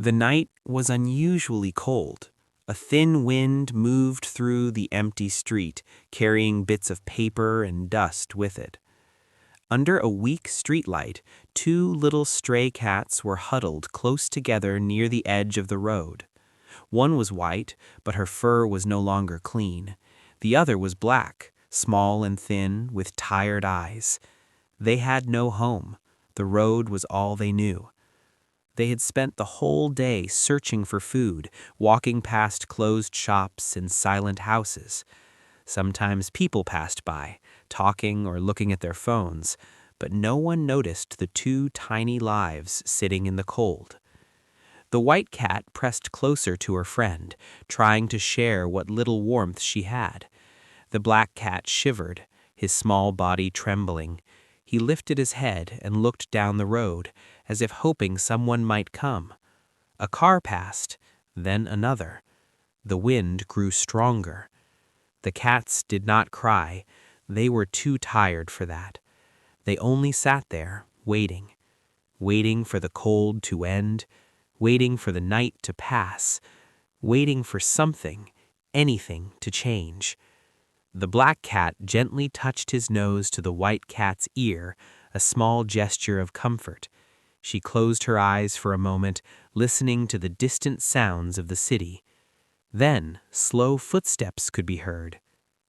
The night was unusually cold. A thin wind moved through the empty street, carrying bits of paper and dust with it. Under a weak streetlight, two little stray cats were huddled close together near the edge of the road. One was white, but her fur was no longer clean. The other was black, small and thin, with tired eyes. They had no home. The road was all they knew. They had spent the whole day searching for food, walking past closed shops and silent houses. Sometimes people passed by, talking or looking at their phones, but no one noticed the two tiny lives sitting in the cold. The white cat pressed closer to her friend, trying to share what little warmth she had. The black cat shivered, his small body trembling. He lifted his head and looked down the road, as if hoping someone might come. A car passed, then another. The wind grew stronger. The cats did not cry. They were too tired for that. They only sat there, waiting. Waiting for the cold to end, waiting for the night to pass, waiting for something, anything to change. The black cat gently touched his nose to the white cat's ear, a small gesture of comfort. She closed her eyes for a moment, listening to the distant sounds of the city. Then, slow footsteps could be heard.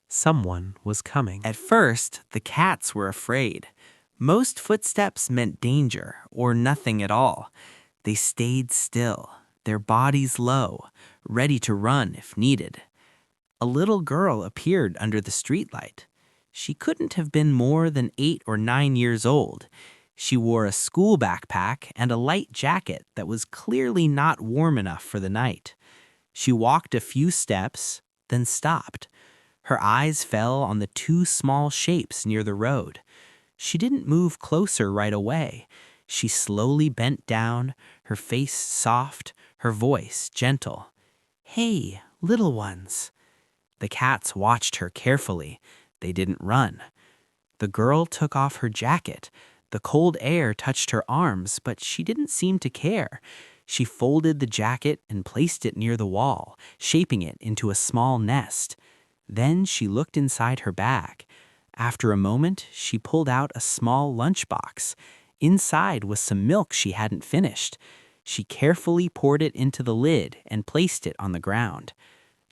Someone was coming. At first, the cats were afraid. Most footsteps meant danger or nothing at all. They stayed still, their bodies low, ready to run if needed. A little girl appeared under the streetlight. She couldn't have been more than 8 or 9 years old. She wore a school backpack and a light jacket that was clearly not warm enough for the night. She walked a few steps, then stopped. Her eyes fell on the two small shapes near the road. She didn't move closer right away. She slowly bent down, her face soft, her voice gentle. "Hey, little ones." The cats watched her carefully. They didn't run. The girl took off her jacket. The cold air touched her arms, but she didn't seem to care. She folded the jacket and placed it near the wall, shaping it into a small nest. Then she looked inside her bag. After a moment, she pulled out a small lunchbox. Inside was some milk she hadn't finished. She carefully poured it into the lid and placed it on the ground.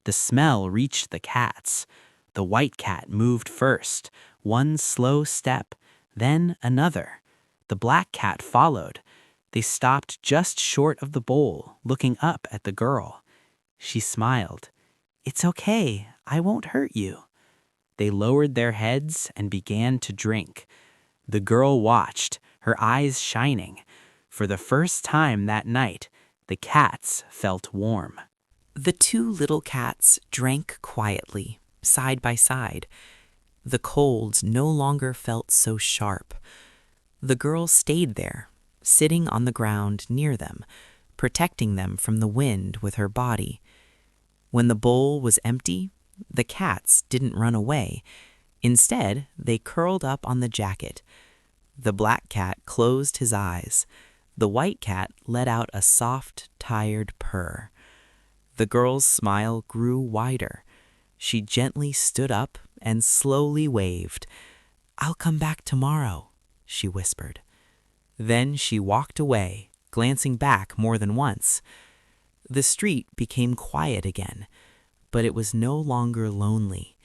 The smell reached the cats. The white cat moved first, one slow step, then another. The black cat followed. They stopped just short of the bowl, looking up at the girl. She smiled. "It's okay, I won't hurt you." They lowered their heads and began to drink. The girl watched, her eyes shining. For the first time that night, the cats felt warm. The two little cats drank quietly, side by side. The cold no longer felt so sharp. The girl stayed there, sitting on the ground near them, protecting them from the wind with her body. When the bowl was empty, the cats didn't run away. Instead, they curled up on the jacket. The black cat closed his eyes. The white cat let out a soft, tired purr. The girl's smile grew wider. She gently stood up and slowly waved. "I'll come back tomorrow," she whispered. Then she walked away, glancing back more than once. The street became quiet again, but it was no longer lonely.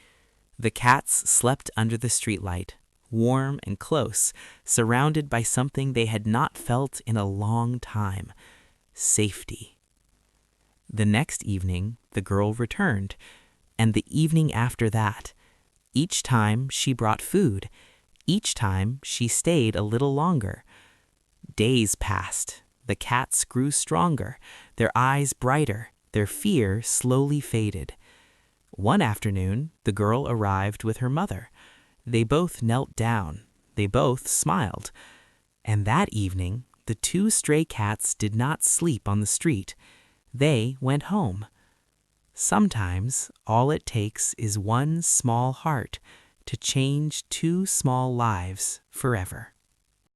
The cats slept under the streetlight, warm and close, surrounded by something they had not felt in a long time: safety. The next evening, the girl returned, and the evening after that. Each time she brought food. Each time she stayed a little longer. Days passed. The cats grew stronger, their eyes brighter, their fear slowly faded. One afternoon, the girl arrived with her mother. They both knelt down. They both smiled. And that evening, the two stray cats did not sleep on the street. They went home. Sometimes all it takes is one small heart to change two small lives forever.